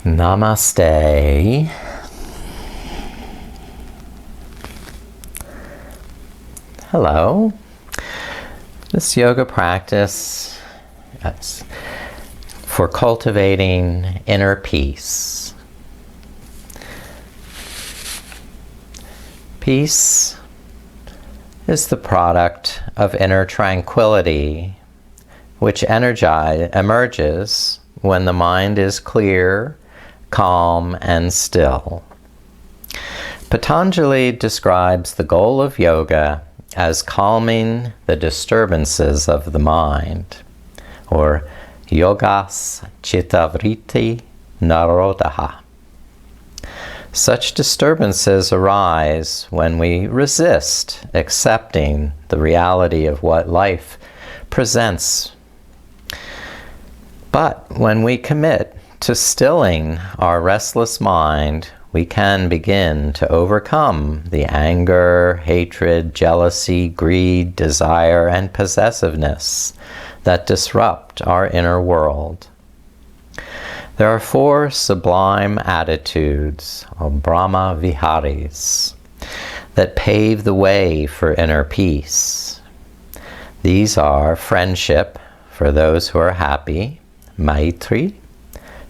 Namaste. Hello. This yoga practice is for cultivating inner peace. Peace is the product of inner tranquility, which emerges when the mind is clear, calm, and still. Patanjali describes the goal of yoga as calming the disturbances of the mind, or yogas citta-vrrti-nirodhah. Such disturbances arise when we resist accepting the reality of what life presents. But when we commit to stilling our restless mind, we can begin to overcome the anger, hatred, jealousy, greed, desire, and possessiveness that disrupt our inner world. There are 4 sublime attitudes, or Brahma Viharis, that pave the way for inner peace. These are friendship for those who are happy, Maitri;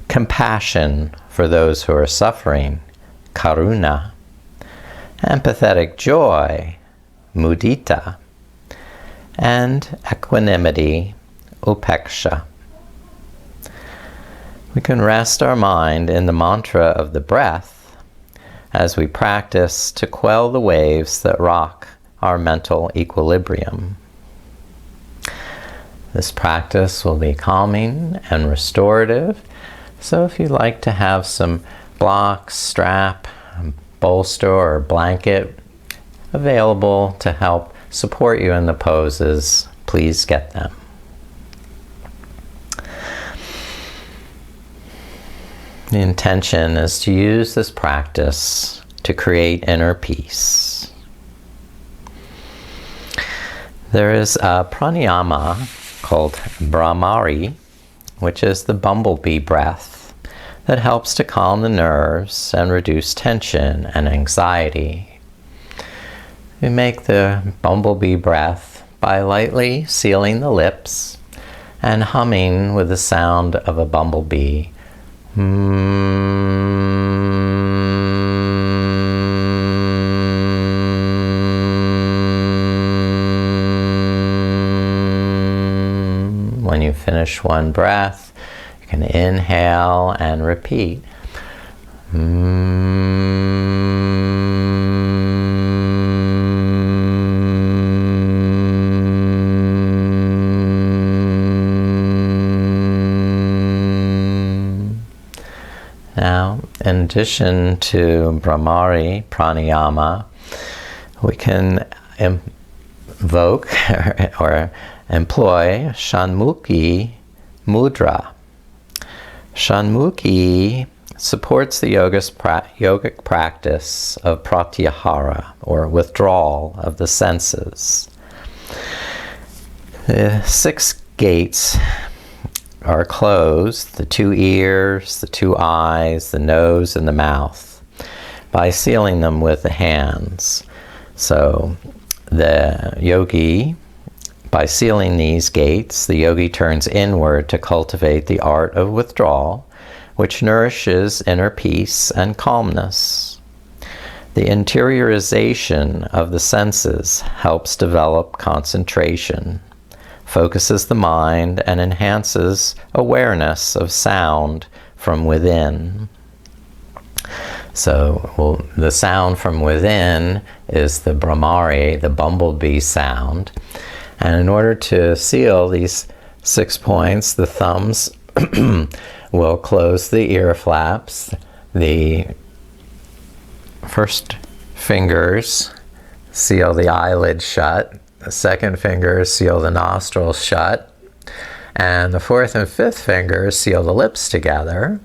compassion for those who are suffering, Karuna; empathetic joy, Mudita; and equanimity, Upeksha. We can rest our mind in the mantra of the breath as we practice to quell the waves that rock our mental equilibrium. This practice will be calming and restorative, so if you'd like to have some blocks, strap, bolster, or blanket available to help support you in the poses, please get them. The intention is to use this practice to create inner peace. There is a pranayama called Bhramari, which is the bumblebee breath, that helps to calm the nerves and reduce tension and anxiety. We make the bumblebee breath by lightly sealing the lips and humming with the sound of a bumblebee. When you finish one breath, you can inhale and repeat. Now, in addition to Bhramari pranayama, we can invoke or employ Shanmukhi mudra. Shanmukhi supports the yogic practice of pratyahara, or withdrawal of the senses. The 6 gates are closed: the 2 ears, the 2 eyes, the nose, and the mouth, by sealing them with the hands. So the yogi, by sealing these gates, the yogi turns inward to cultivate the art of withdrawal, which nourishes inner peace and calmness. The interiorization of the senses helps develop concentration, focuses the mind, and enhances awareness of sound from within. So the sound from within is the Bhramari, the bumblebee sound. And in order to seal these 6 points, the thumbs will close the ear flaps. The first fingers seal the eyelid shut. The second fingers seal the nostrils shut. And the 4th and 5th fingers seal the lips together.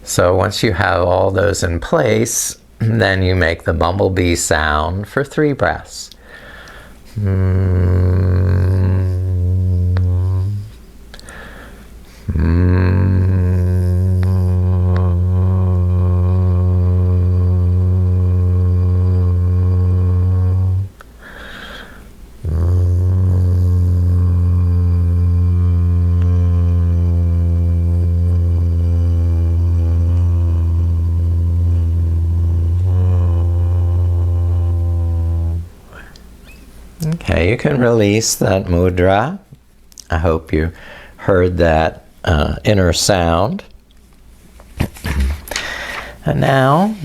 So once you have all those in place, then you make the bumblebee sound for 3 breaths. can release that mudra. I hope you heard that inner sound. And now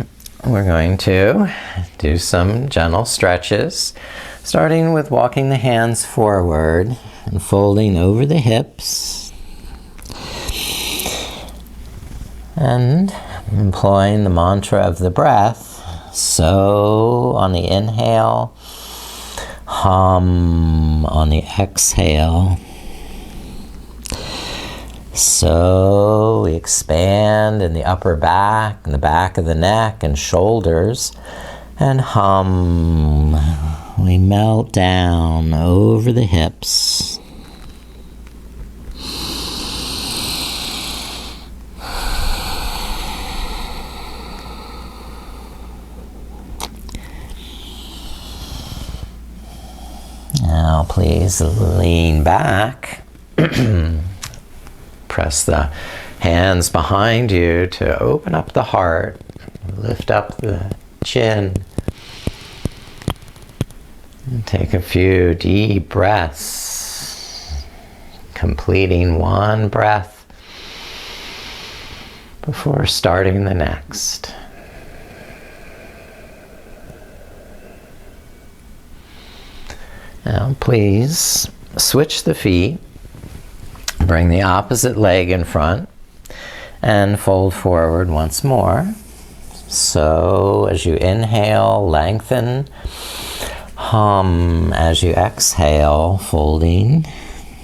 we're going to do some gentle stretches, starting with walking the hands forward and folding over the hips, and employing the mantra of the breath. So on the inhale, hum on the exhale. So we expand in the upper back, and the back of the neck and shoulders, and hum. We melt down over the hips. Now please lean back. Press the hands behind you to open up the heart. Lift up the chin. And take a few deep breaths, completing one breath before starting the next. Now please switch the feet. Bring the opposite leg in front and fold forward once more. So as you inhale, lengthen. Hum as you exhale, folding,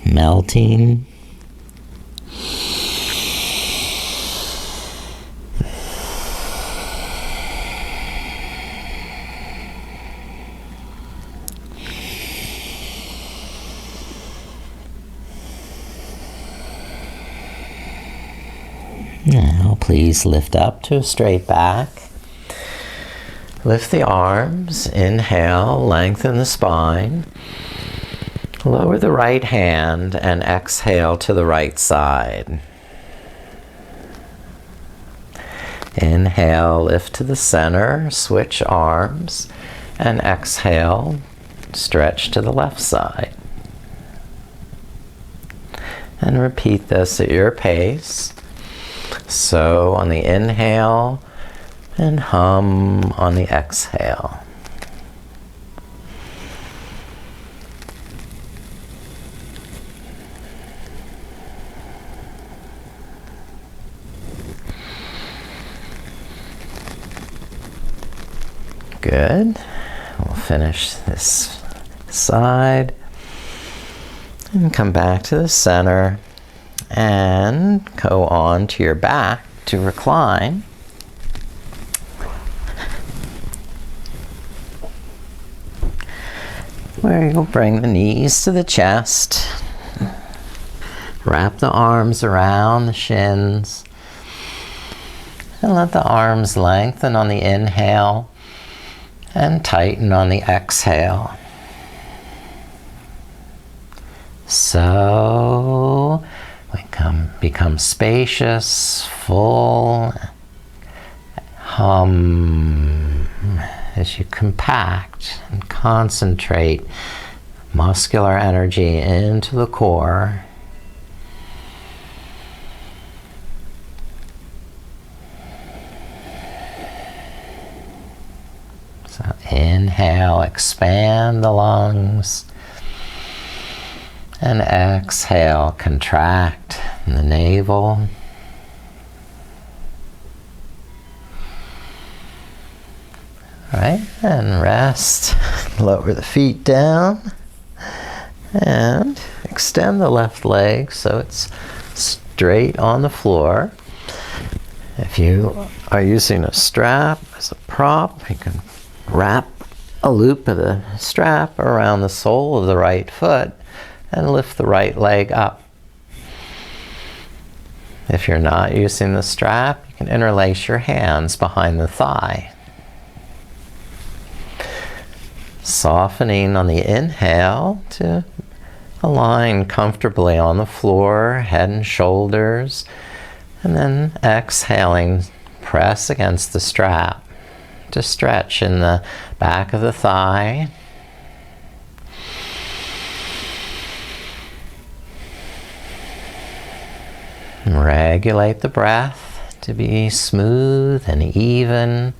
melting. Now please lift up to a straight back. Lift the arms, inhale, lengthen the spine. Lower the right hand and exhale to the right side. Inhale, lift to the center, switch arms, and exhale, stretch to the left side. And repeat this at your pace. So on the inhale, and hum on the exhale. Good. We'll finish this side and come back to the center and go on to your back to recline. Where you'll bring the knees to the chest. Wrap the arms around the shins. And let the arms lengthen on the inhale and tighten on the exhale. So we become spacious, full. Hum as you compact and concentrate muscular energy into the core. So inhale, expand the lungs. And exhale, contract the navel. All right, and rest. Lower the feet down. And extend the left leg so it's straight on the floor. If you are using a strap as a prop, you can wrap a loop of the strap around the sole of the right foot and lift the right leg up. If you're not using the strap, you can interlace your hands behind the thigh. Softening on the inhale to align comfortably on the floor, head and shoulders, and then exhaling, press against the strap to stretch in the back of the thigh. Regulate the breath to be smooth and even,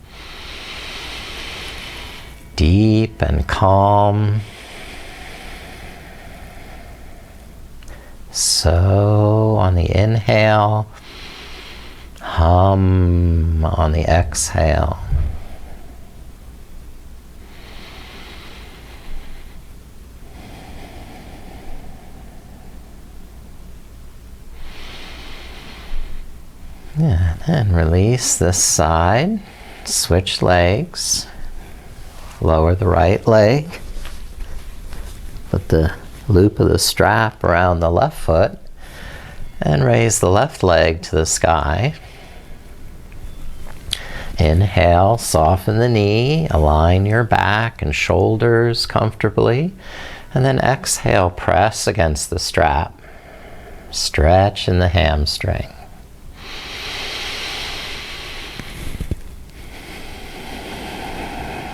deep and calm. So on the inhale, hum on the exhale. Yeah, and release this side. Switch legs. Lower the right leg. Put the loop of the strap around the left foot and raise the left leg to the sky. Inhale, soften the knee, align your back and shoulders comfortably, and then exhale, press against the strap. Stretch in the hamstring.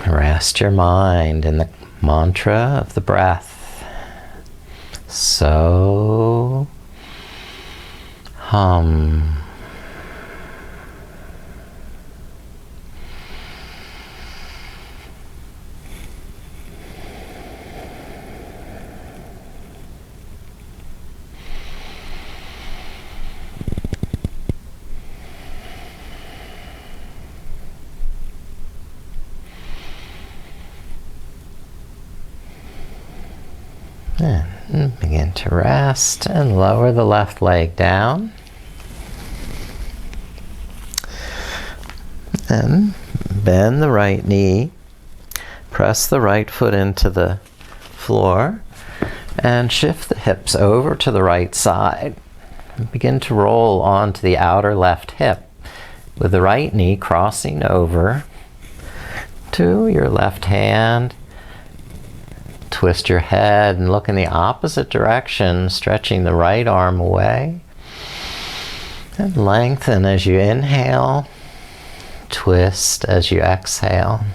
Rest your mind in the mantra of the breath. So, hum. And begin to rest and lower the left leg down. And bend the right knee. Press the right foot into the floor and shift the hips over to the right side. And begin to roll onto the outer left hip with the right knee crossing over to your left hand. Twist your head and look in the opposite direction, stretching the right arm away. And lengthen as you inhale, twist as you exhale.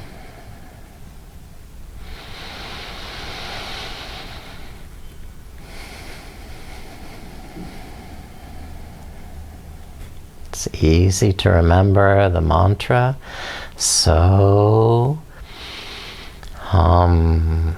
It's easy to remember the mantra. So, hum.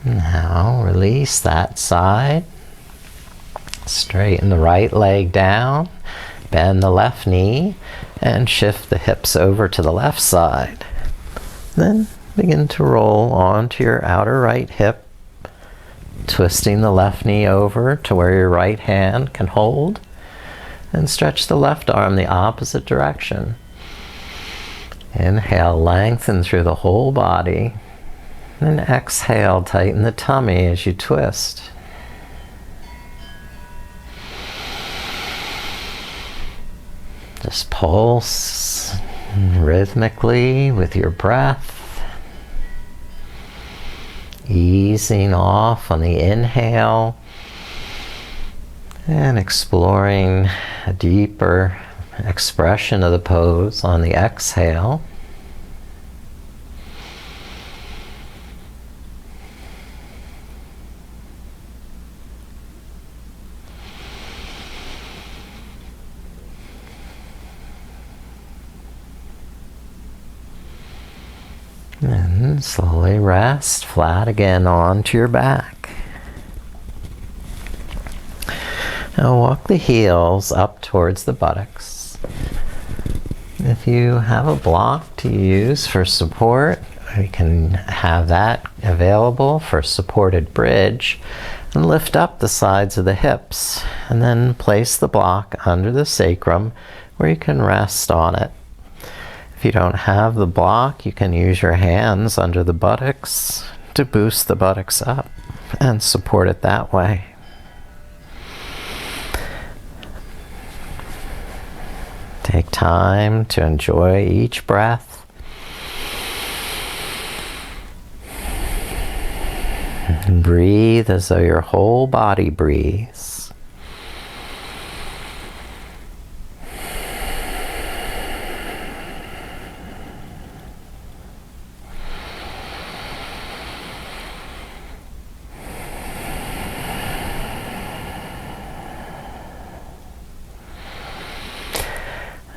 Now release that side. Straighten the right leg down. Bend the left knee and shift the hips over to the left side. Then begin to roll onto your outer right hip, twisting the left knee over to where your right hand can hold, and stretch the left arm the opposite direction. Inhale, lengthen through the whole body. And exhale, tighten the tummy as you twist. Just pulse rhythmically with your breath. Easing off on the inhale and exploring a deeper expression of the pose on the exhale. And slowly rest flat again onto your back. Now walk the heels up towards the buttocks. If you have a block to use for support, you can have that available for supported bridge, and lift up the sides of the hips and then place the block under the sacrum where you can rest on it. If you don't have the block, you can use your hands under the buttocks to boost the buttocks up and support it that way. Take time to enjoy each breath. And breathe as though your whole body breathes.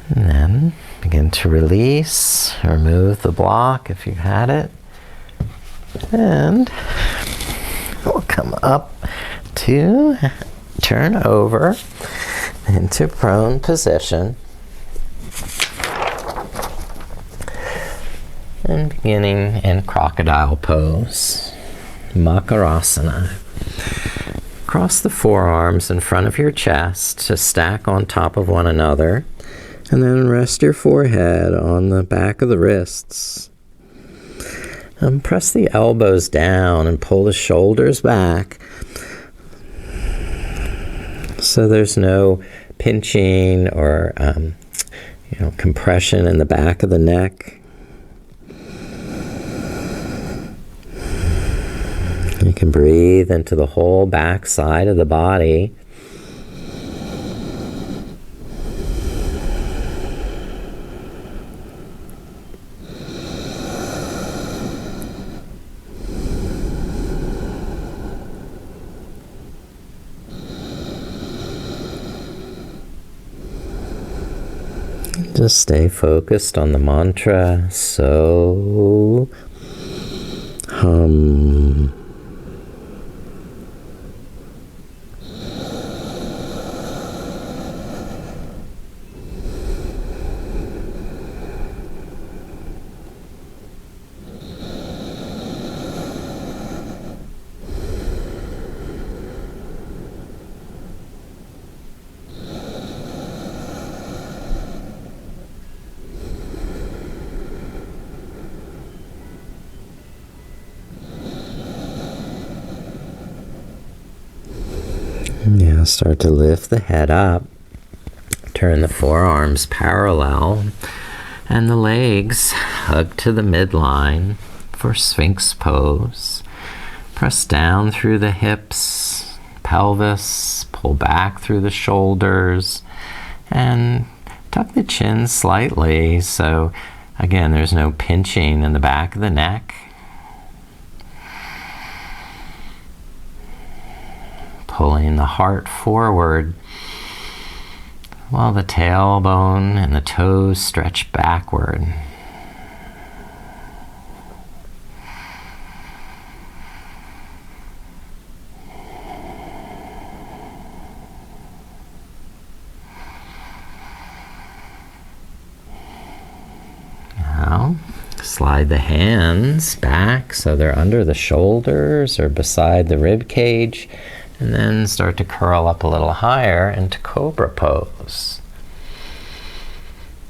And then begin to release, remove the block if you had it. And we'll come up to turn over into prone position. And beginning in crocodile pose, Makarasana. Cross the forearms in front of your chest to stack on top of one another, and then rest your forehead on the back of the wrists. And press the elbows down and pull the shoulders back so there's no pinching or compression in the back of the neck. You can breathe into the whole back side of the body. Just stay focused on the mantra, so hum. Now start to lift the head up. Turn the forearms parallel and the legs hug to the midline for Sphinx pose. Press down through the hips, pelvis, pull back through the shoulders, and tuck the chin slightly so, again, there's no pinching in the back of the neck. Pulling the heart forward while the tailbone and the toes stretch backward. Now, slide the hands back so they're under the shoulders or beside the rib cage. And then start to curl up a little higher into cobra pose.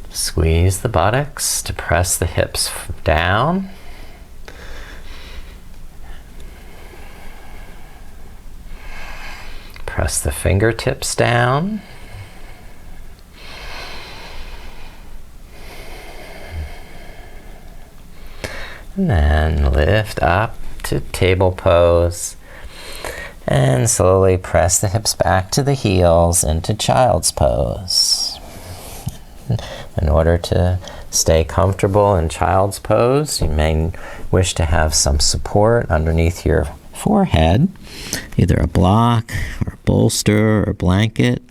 Squeeze the buttocks to press the hips down. Press the fingertips down. And then lift up to table pose. And slowly press the hips back to the heels into child's pose. In order to stay comfortable in child's pose, you may wish to have some support underneath your forehead, either a block or a bolster or a blanket.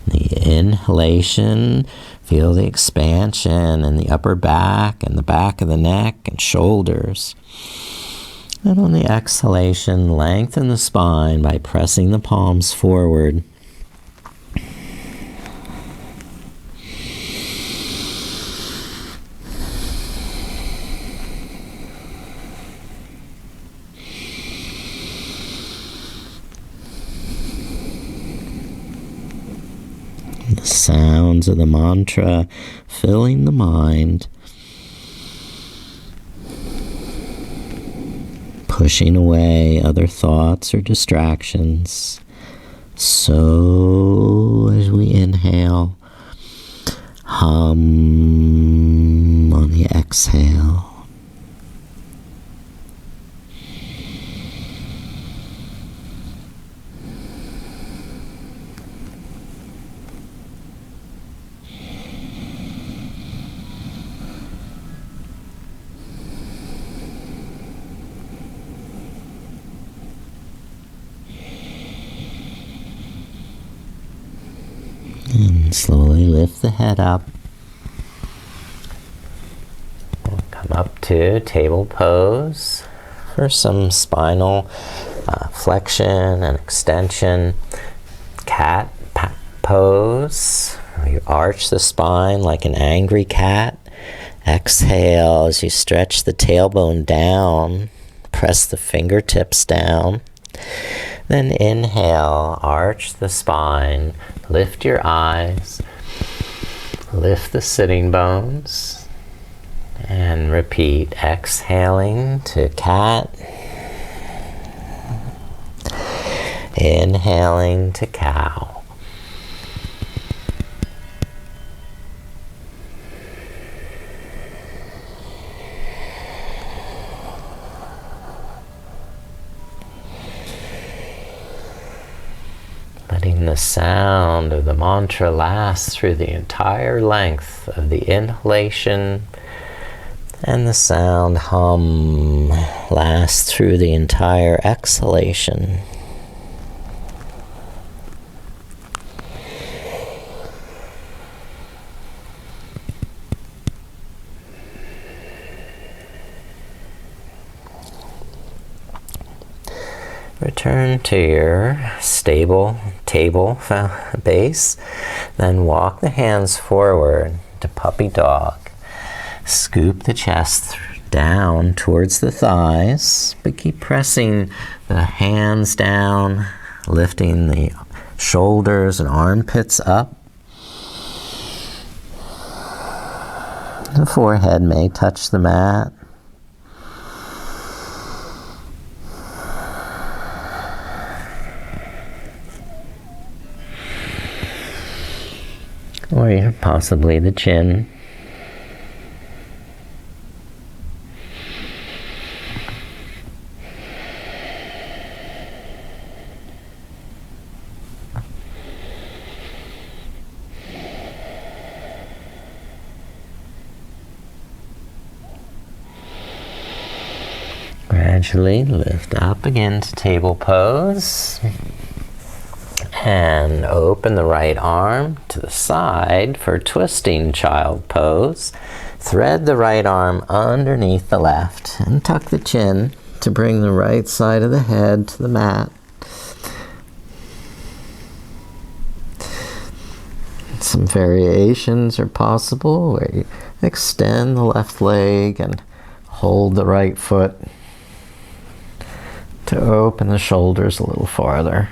The inhalation, feel the expansion in the upper back and the back of the neck and shoulders. And on the exhalation, lengthen the spine by pressing the palms forward. The sounds of the mantra filling the mind, pushing away other thoughts or distractions. So as we inhale, hum on the exhale. And slowly lift the head up. And come up to table pose for some spinal flexion and extension. Cat pose. You arch the spine like an angry cat. Exhale as you stretch the tailbone down. Press the fingertips down. Then inhale, arch the spine, lift your eyes, lift the sitting bones, and repeat, exhaling to cat, inhaling to cow. Letting the sound of the mantra last through the entire length of the inhalation, and the sound hum last through the entire exhalation. Return to your stable table base, then walk the hands forward to puppy dog. Scoop the chest down towards the thighs, but keep pressing the hands down, lifting the shoulders and armpits up. The forehead may touch the mat. Or possibly the chin. Gradually lift up again to table pose. And open the right arm to the side for twisting child pose. Thread the right arm underneath the left and tuck the chin to bring the right side of the head to the mat. Some variations are possible where you extend the left leg and hold the right foot to open the shoulders a little farther.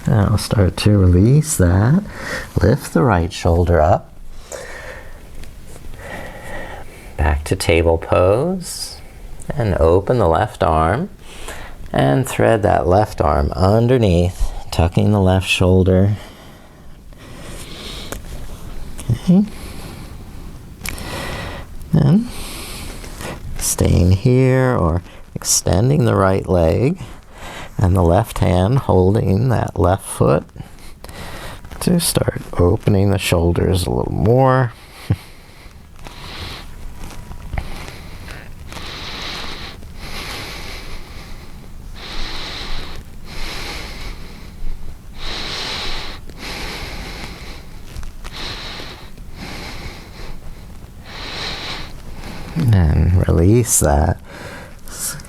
Now start to release that. Lift the right shoulder up. Back to table pose. And open the left arm. And thread that left arm underneath, tucking the left shoulder. Okay. Then staying here or extending the right leg. And the left hand holding that left foot to start opening the shoulders a little more. And release that.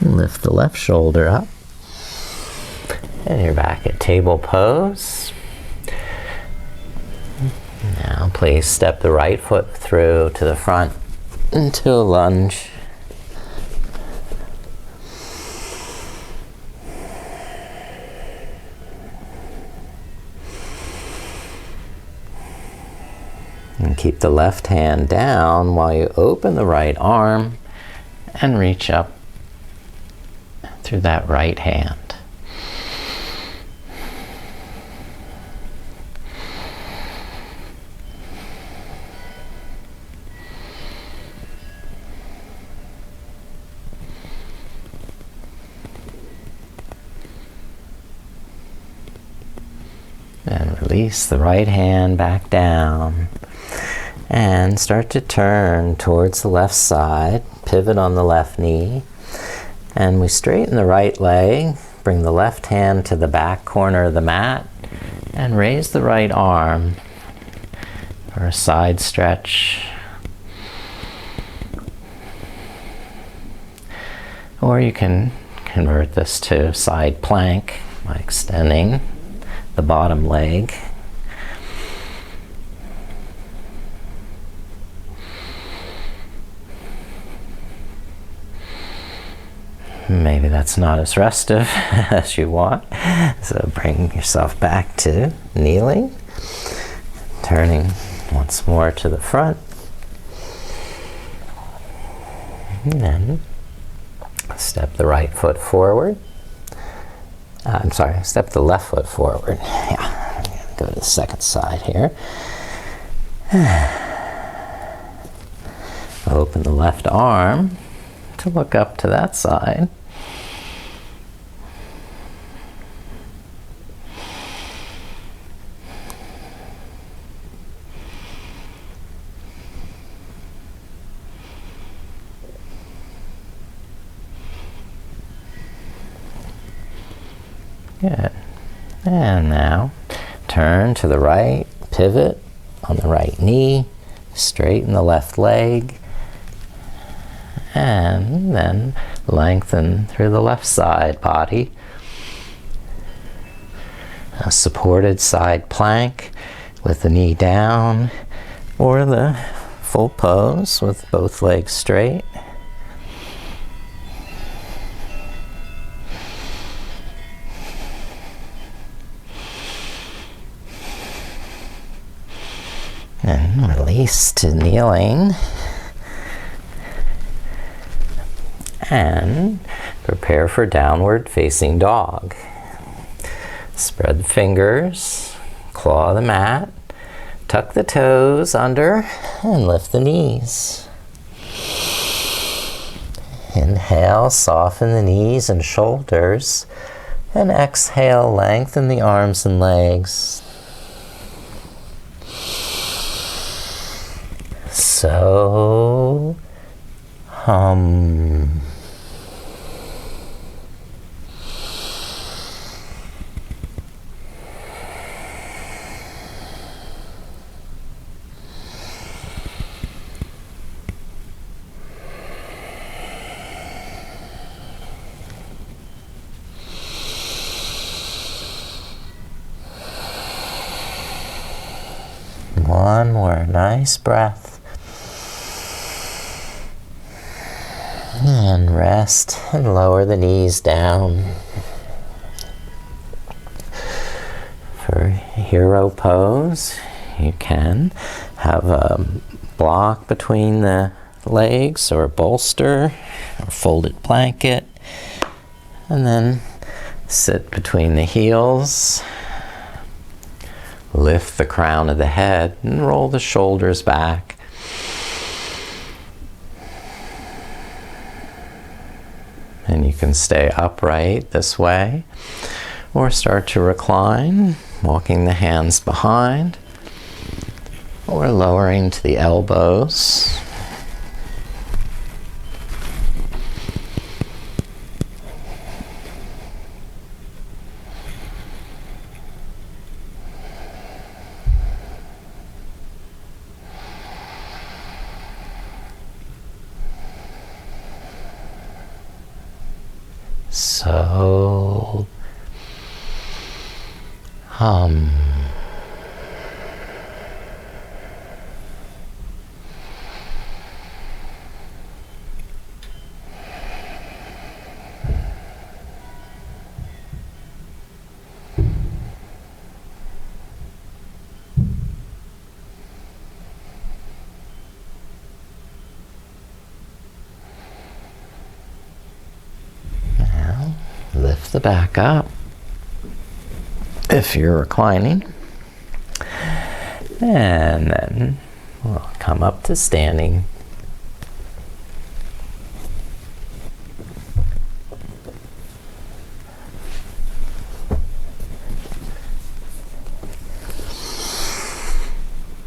Lift the left shoulder up. And you're back at table pose. Now please step the right foot through to the front into a lunge. And keep the left hand down while you open the right arm and reach up through that right hand. And release the right hand back down. And start to turn towards the left side, pivot on the left knee, and we straighten the right leg, bring the left hand to the back corner of the mat, and raise the right arm for a side stretch. Or you can convert this to side plank by extending the bottom leg. Maybe that's not as restive as you want. So bring yourself back to kneeling, turning once more to the front. And then step the right foot forward. Step the left foot forward. Yeah, I'm gonna go to the second side here. Open the left arm to look up to that side. Good. And now turn to the right, pivot on the right knee, straighten the left leg, and then lengthen through the left side body. A supported side plank with the knee down, or the full pose with both legs straight. And release to kneeling. And prepare for downward facing dog. Spread the fingers, claw the mat, tuck the toes under, and lift the knees. Inhale, soften the knees and shoulders, and exhale, lengthen the arms and legs. So, hum. One more nice breath. And rest and lower the knees down. For hero pose, you can have a block between the legs or a bolster or folded blanket, and then sit between the heels. Lift the crown of the head and roll the shoulders back. And you can stay upright this way, or start to recline, walking the hands behind, or lowering to the elbows. So, hum. Lift the back up if you're reclining, and then we'll come up to standing.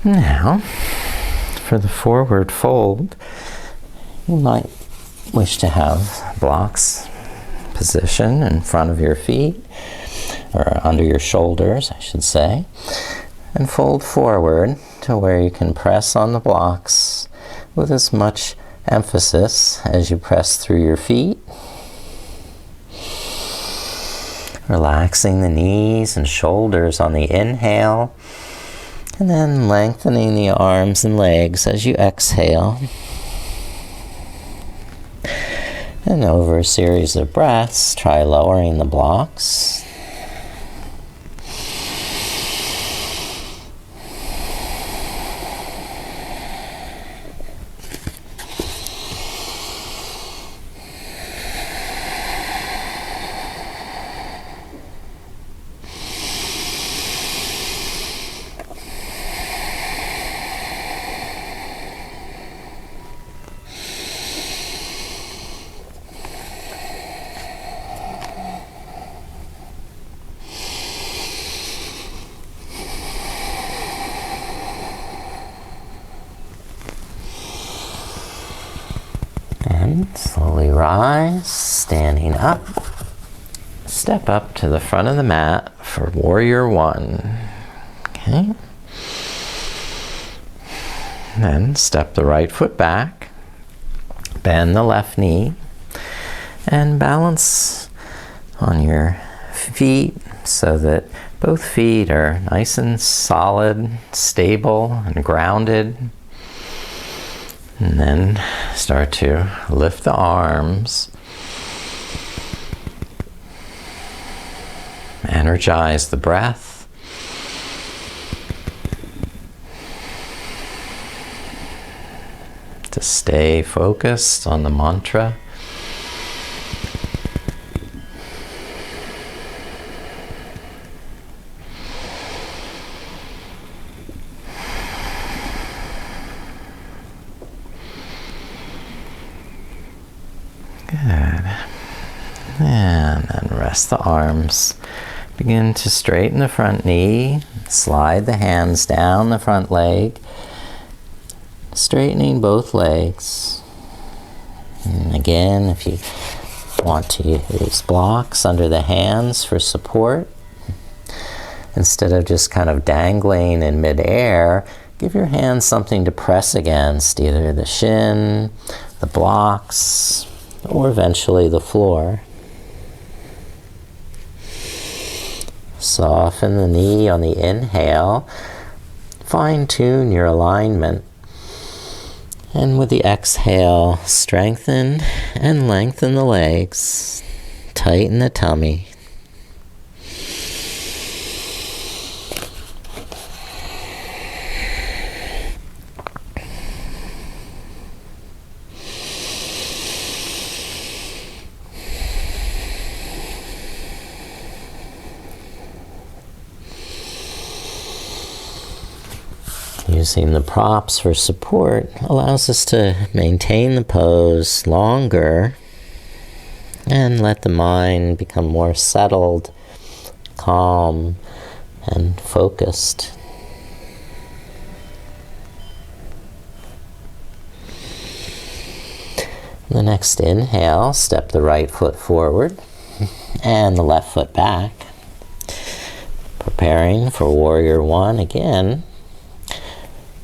Now for the forward fold, you might wish to have blocks position in front of your feet, or under your shoulders, I should say, and fold forward to where you can press on the blocks with as much emphasis as you press through your feet. Relaxing the knees and shoulders on the inhale, and then lengthening the arms and legs as you exhale. And over a series of breaths, try lowering the blocks. And slowly rise, standing up. Step up to the front of the mat for Warrior One. Okay. Then step the right foot back, bend the left knee, and balance on your feet so that both feet are nice and solid, stable, and grounded. And then start to lift the arms. Energize the breath. To stay focused on the mantra. Good. And then rest the arms. Begin to straighten the front knee. Slide the hands down the front leg. Straightening both legs. And again, if you want to use blocks under the hands for support, instead of just kind of dangling in midair, give your hands something to press against, either the shin, the blocks, or eventually the floor. Soften the knee on the inhale. Fine-tune your alignment. And with the exhale, strengthen and lengthen the legs. Tighten the tummy. Using the props for support allows us to maintain the pose longer and let the mind become more settled, calm, and focused. The next inhale, step the right foot forward and the left foot back. Preparing for Warrior One again.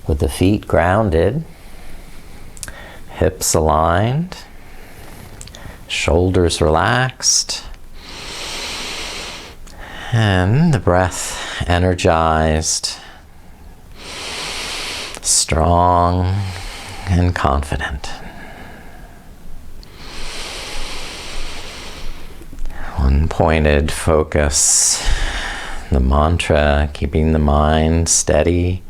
With the feet grounded, hips aligned, shoulders relaxed, and the breath energized, strong and confident. One pointed focus, the mantra, keeping the mind steady.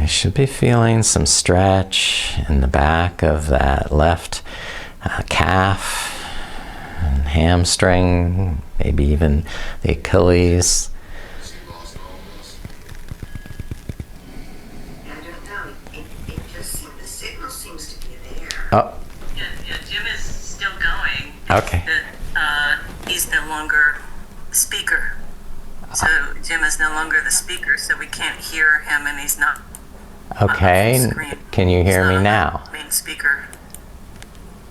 You should be feeling some stretch in the back of that left calf and hamstring, maybe even the Achilles. Okay. that he's no longer the speaker. So Jim is no longer the speaker, so we can't hear him, and he's not Okay. on the screen. Can you hear me He's not on now? the main speaker.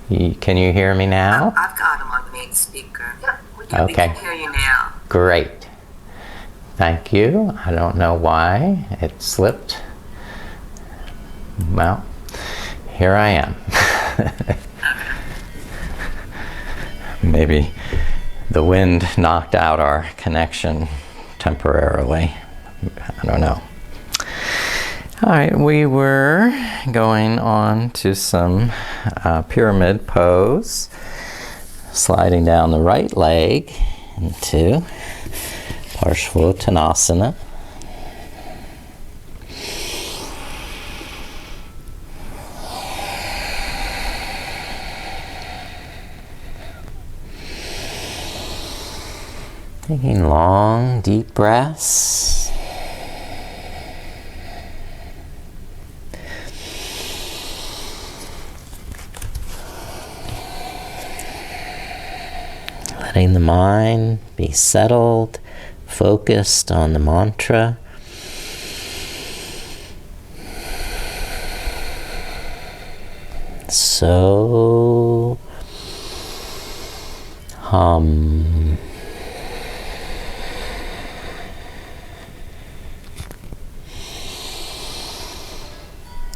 Can you hear me now? I've got him on the main speaker. Yep, we Okay. can hear you now. Great. Thank you. I don't know why it slipped. Well, here I am. Maybe the wind knocked out our connection temporarily. I don't know. All right, we were going on to some pyramid pose, sliding down the right leg into Parshvottanasana. Taking long, deep breaths. Letting the mind be settled, focused on the mantra. So hum.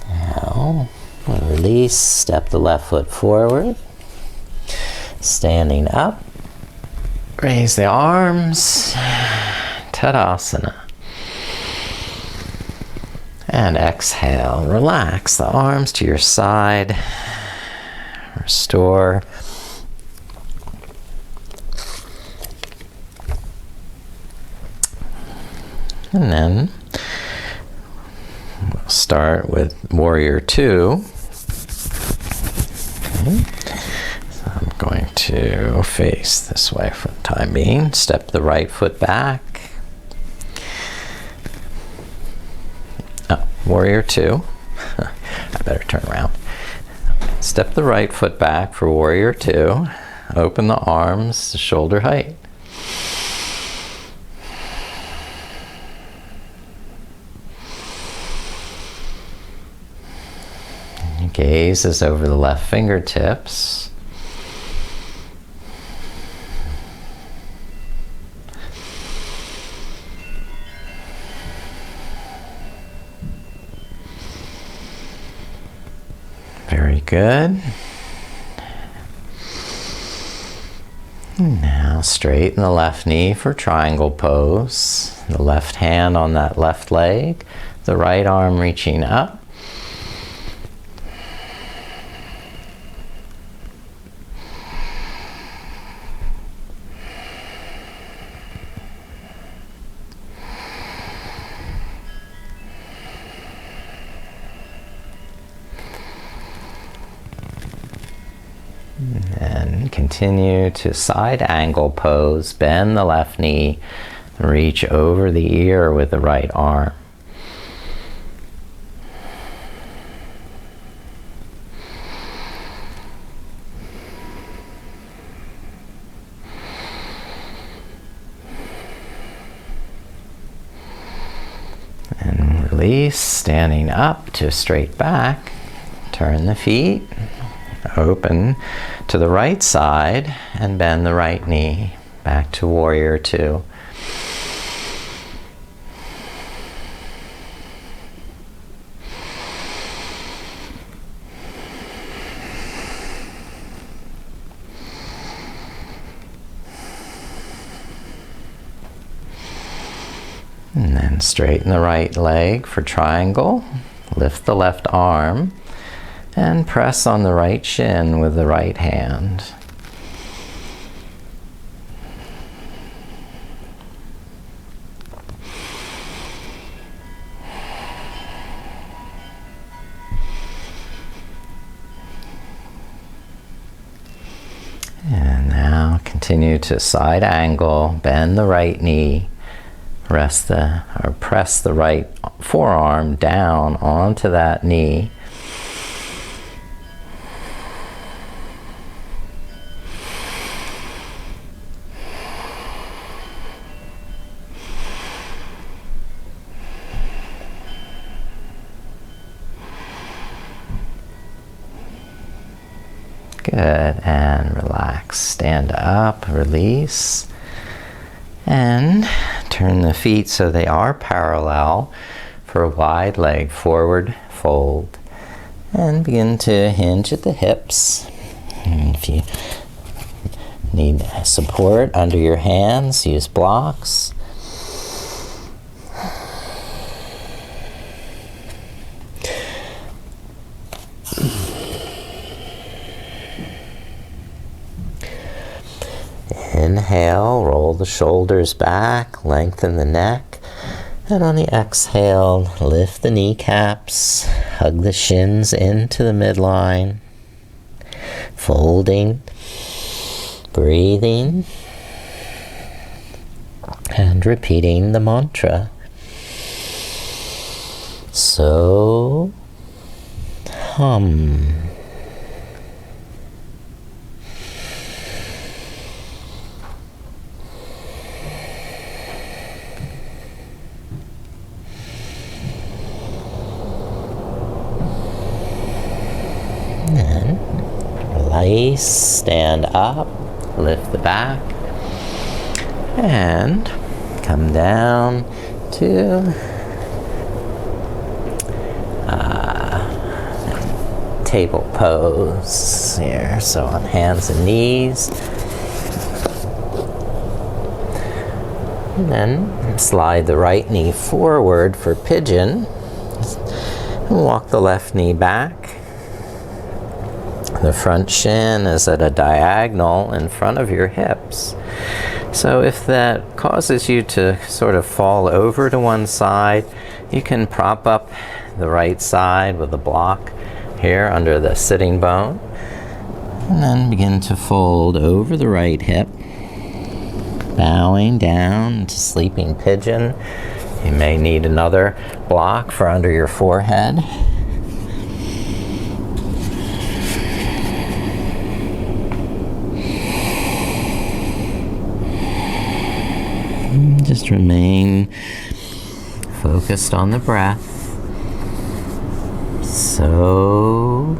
Now, release, step the left foot forward, standing up. Raise the arms, Tadasana. And exhale, relax the arms to your side. Restore. And then we'll start with Warrior 2. Okay. I'm going to face this way for the time being. Step the right foot back. Oh, Warrior 2. I better turn around. Step the right foot back for Warrior 2. Open the arms to shoulder height. Gaze is over the left fingertips. Very good. Now straighten the left knee for triangle pose. The left hand on that left leg, the right arm reaching up. And continue to side angle pose. Bend the left knee. Reach over the ear with the right arm. And release, standing up to straight back. Turn the feet. Open to the right side and bend the right knee. Back to Warrior 2. And then straighten the right leg for triangle. Lift the left arm. And press on the right shin with the right hand. And now continue to side angle, bend the right knee, press the right forearm down onto that knee. Good, and relax. Stand up, release, and turn the feet so they are parallel for a wide leg forward fold. And begin to hinge at the hips. And if you need support under your hands, use blocks. Inhale, roll the shoulders back, lengthen the neck, and on the exhale, lift the kneecaps, hug the shins into the midline, folding, breathing, and repeating the mantra. So, hum. And release, stand up, lift the back, and come down to table pose here. So on hands and knees. And then slide the right knee forward for pigeon. And walk the left knee back. The front shin is at a diagonal in front of your hips. So if that causes you to sort of fall over to one side, you can prop up the right side with a block here under the sitting bone. And then begin to fold over the right hip, bowing down to sleeping pigeon. You may need another block for under your forehead. Just remain focused on the breath. So,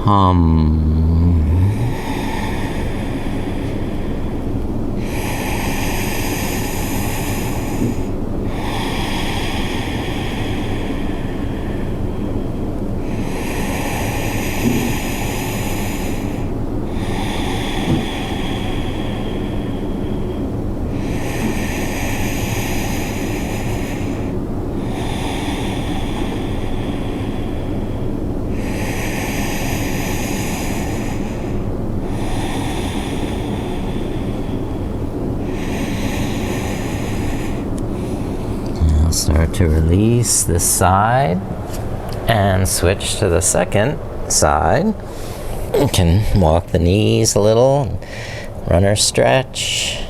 hum. Start to release this side and switch to the second side. You can walk the knees a little, runner stretch,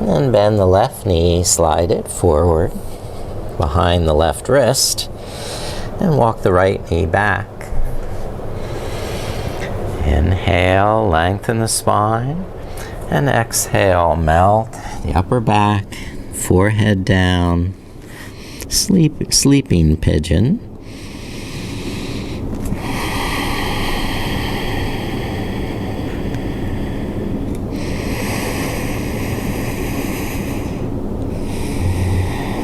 and bend the left knee, slide it forward behind the left wrist, and walk the right knee back. Inhale, lengthen the spine, and exhale, melt the upper back, forehead down, sleeping pigeon.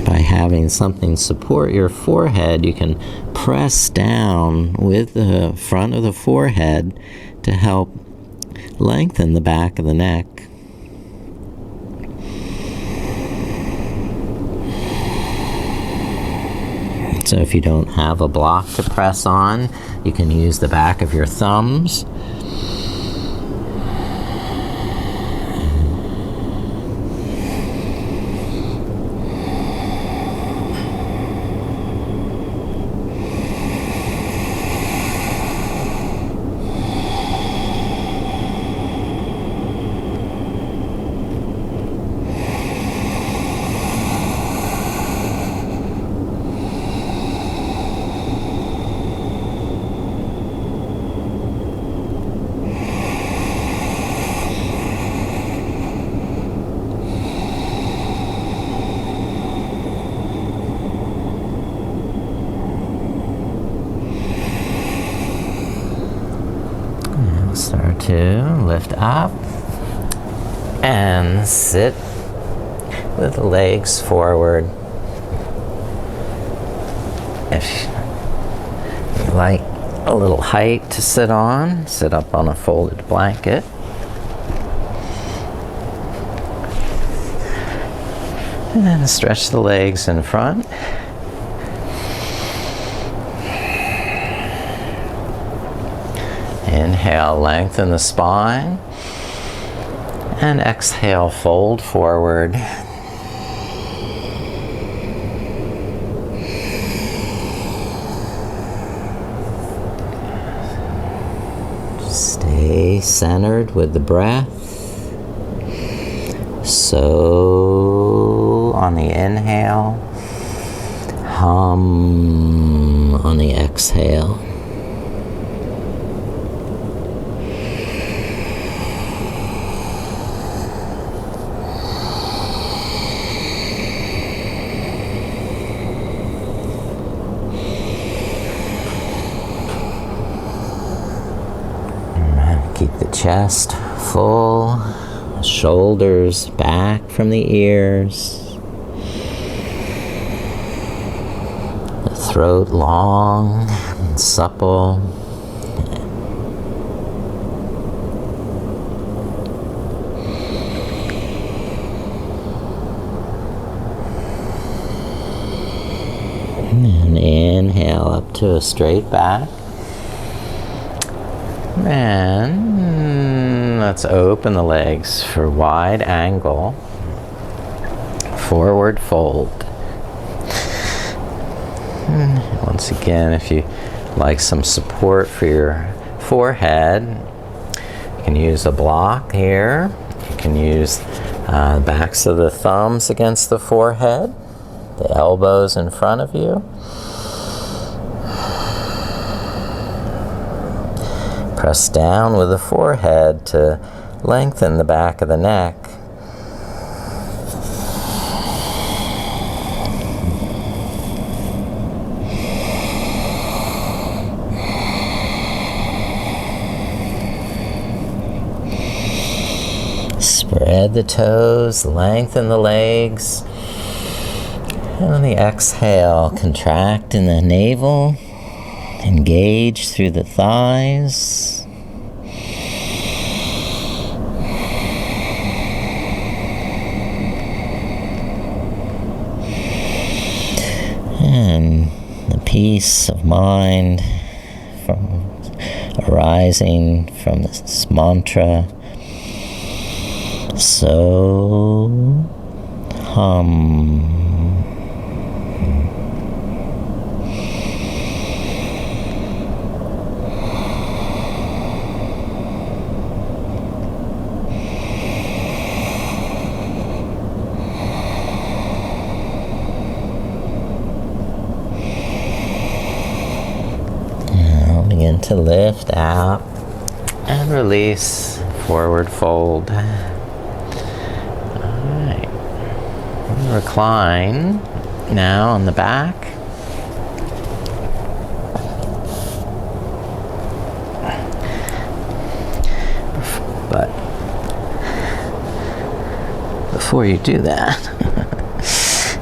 By having something support your forehead, you can press down with the front of the forehead to help lengthen the back of the neck. So if you don't have a block to press on, you can use the back of your thumbs. lift up and sit with the legs forward. If you like a little height to sit on, sit up on a folded blanket. And then stretch the legs in front. Inhale, lengthen the spine. And exhale, fold forward. Stay centered with the breath. So on the inhale, hum on the exhale. Keep the chest full, shoulders back from the ears, the throat long and supple. And inhale up to a straight back. And let's open the legs for wide angle, forward fold. And once again, if you like some support for your forehead, you can use a block here. You can use the backs of the thumbs against the forehead, the elbows in front of you. Press down with the forehead to lengthen the back of the neck. Spread the toes, lengthen the legs. And on the exhale, contract in the navel. Engage through the thighs. And the peace of mind arising from this mantra. So hum. Begin to lift out and release, forward fold. Alright. Recline now on the back. But before you do that,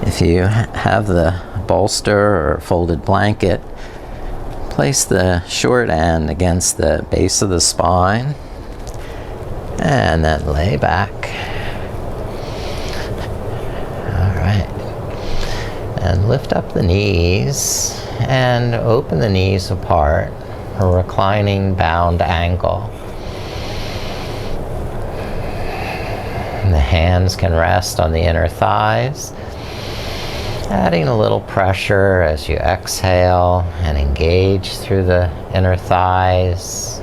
if you have the bolster or folded blanket, place the short end against the base of the spine and then lay back. All right. And lift up the knees and open the knees apart, a reclining bound angle. And the hands can rest on the inner thighs, adding a little pressure as you exhale and engage through the inner thighs.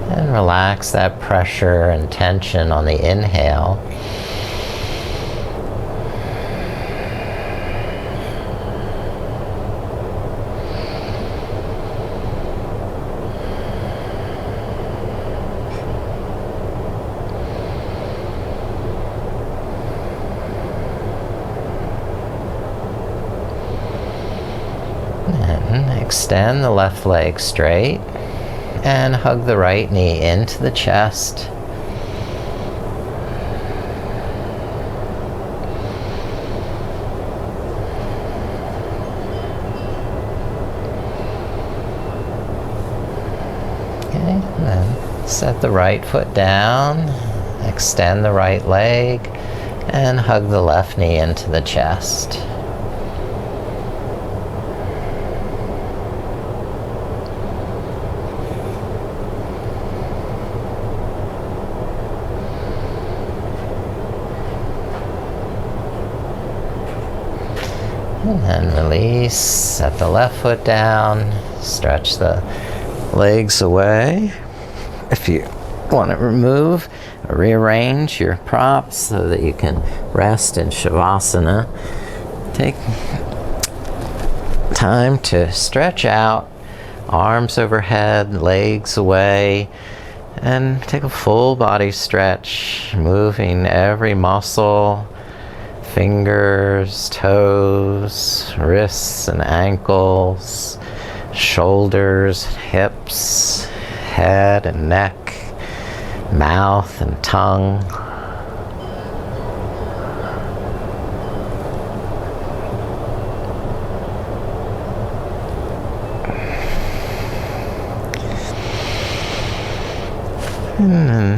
And relax that pressure and tension on the inhale. Extend the left leg straight, and hug the right knee into the chest. Okay, then set the right foot down, extend the right leg, and hug the left knee into the chest. And then release, set the left foot down, stretch the legs away. If you want to remove or rearrange your props so that you can rest in Shavasana, take time to stretch out, arms overhead, legs away, and take a full body stretch, moving every muscle, fingers, toes, wrists and ankles, shoulders, hips, head and neck, mouth and tongue. And then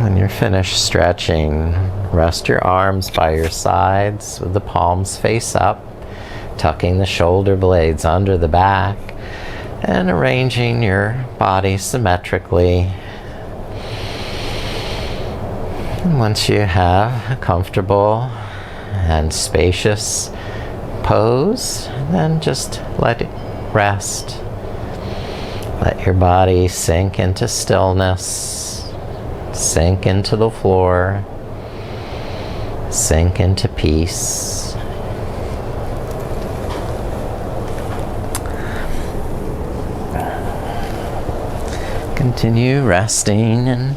when you're finished stretching, rest your arms by your sides with the palms face up, tucking the shoulder blades under the back, and arranging your body symmetrically. And once you have a comfortable and spacious pose, then just let it rest. Let your body sink into stillness, sink into the floor, sink into peace. Continue resting in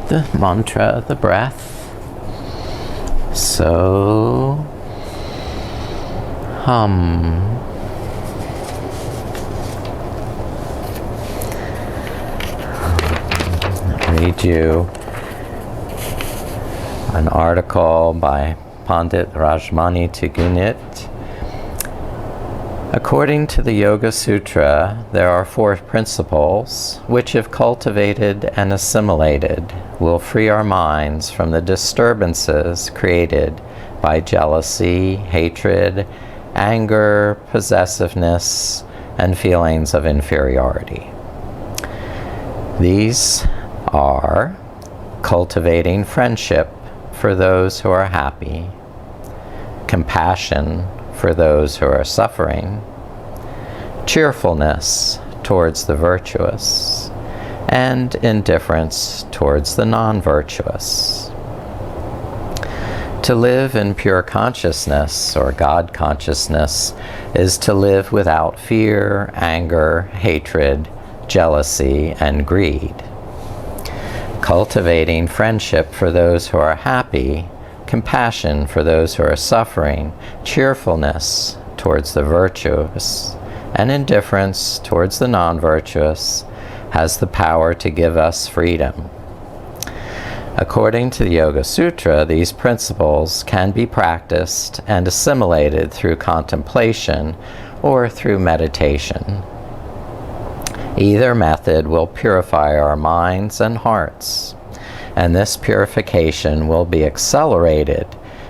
the mantra, the breath. So, hum. I'll read you an article by Pandit Rajmani Tigunit. According to the Yoga Sutra, there are 4 principles which, if cultivated and assimilated, will free our minds from the disturbances created by jealousy, hatred, anger, possessiveness, and feelings of inferiority. These are cultivating friendship for those who are happy, compassion for those who are suffering, cheerfulness towards the virtuous, and indifference towards the non-virtuous. To live in pure consciousness, or God consciousness, is to live without fear, anger, hatred, jealousy, and greed. Cultivating friendship for those who are happy, compassion for those who are suffering, cheerfulness towards the virtuous, and indifference towards the non-virtuous has the power to give us freedom. According to the Yoga Sutra, these principles can be practiced and assimilated through contemplation or through meditation. Either method will purify our minds and hearts, and this purification will be accelerated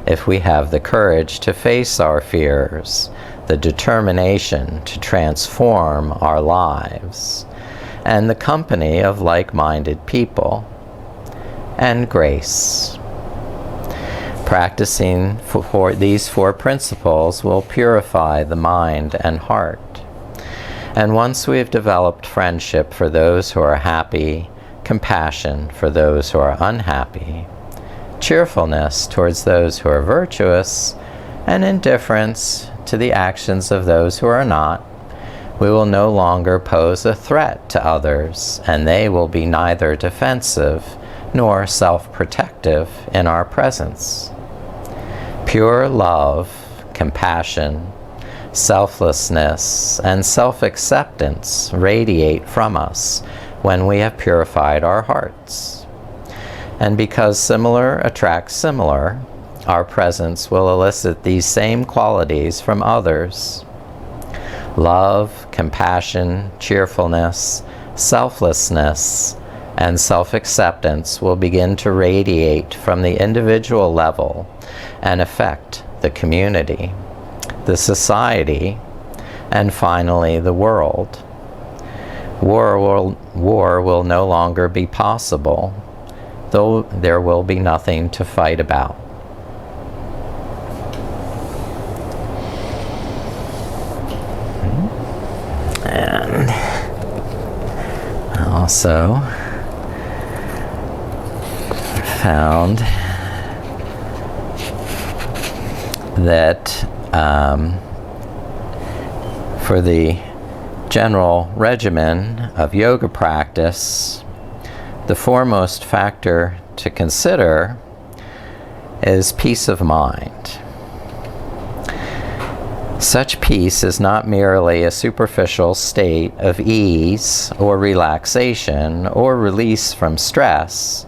if we have the courage to face our fears, the determination to transform our lives, and the company of like-minded people, and grace. Practicing for these 4 principles will purify the mind and heart. And once we have developed friendship for those who are happy, compassion for those who are unhappy, cheerfulness towards those who are virtuous, and indifference to the actions of those who are not, we will no longer pose a threat to others, and they will be neither defensive nor self-protective in our presence. Pure love, compassion, Selflessness and self-acceptance radiate from us when we have purified our hearts. And because similar attracts similar, our presence will elicit these same qualities from others. Love, compassion, cheerfulness, selflessness, and self-acceptance will begin to radiate from the individual level and affect the community, the society, and finally the world. War will no longer be possible, though there will be nothing to fight about. And also found that for the general regimen of yoga practice, the foremost factor to consider is peace of mind. Such peace is not merely a superficial state of ease or relaxation or release from stress,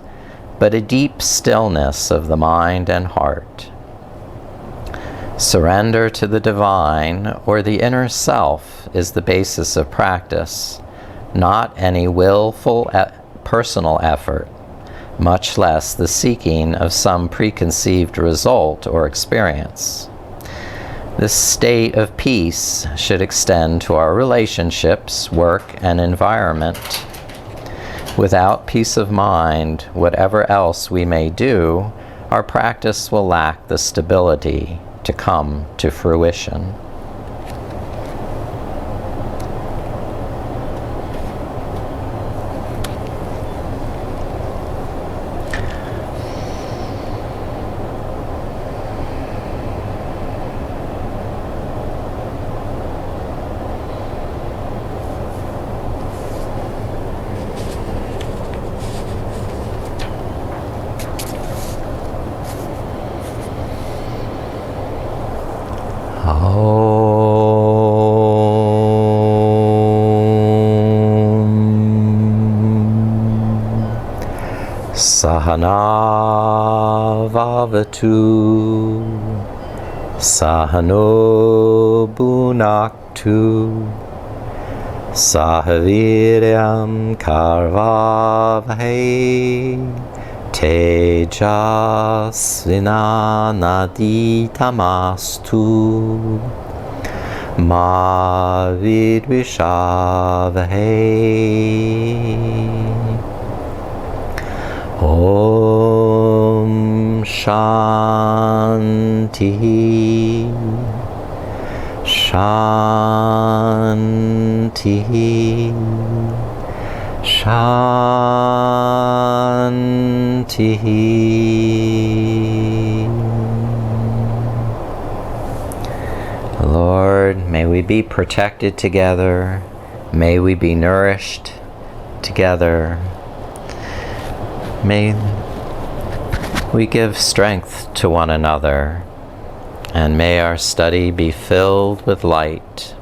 but a deep stillness of the mind and heart. Surrender to the divine or the inner self is the basis of practice, not any willful personal effort, much less the seeking of some preconceived result or experience. This state of peace should extend to our relationships, work, and environment. Without peace of mind, whatever else we may do, our practice will lack the stability to come to fruition. Sahana vavatu, sahano bhunaktu, sahaviryam karvavahe, tejasvinanaditamastu, ma vidvishavahe. Om Shanti Shanti Shanti. Lord, may we be protected together. May we be nourished together. May we give strength to one another, and may our study be filled with light,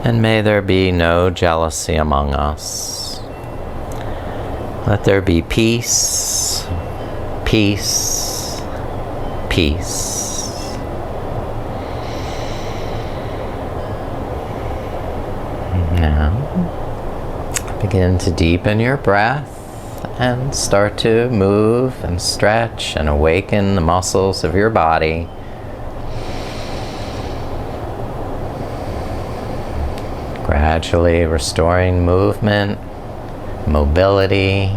and may there be no jealousy among us. Let there be peace, peace, peace. Now, begin to deepen your breath and start to move and stretch and awaken the muscles of your body. Gradually restoring movement, mobility,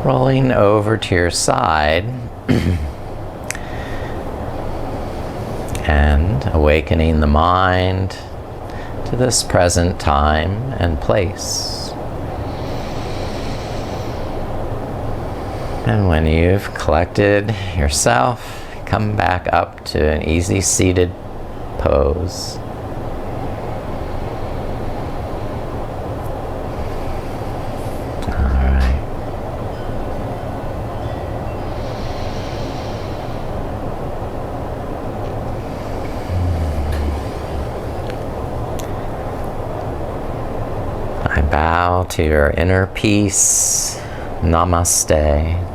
rolling over to your side and awakening the mind to this present time and place. And when you've collected yourself, come back up to an easy seated pose. All right. Bow to your inner peace. Namaste.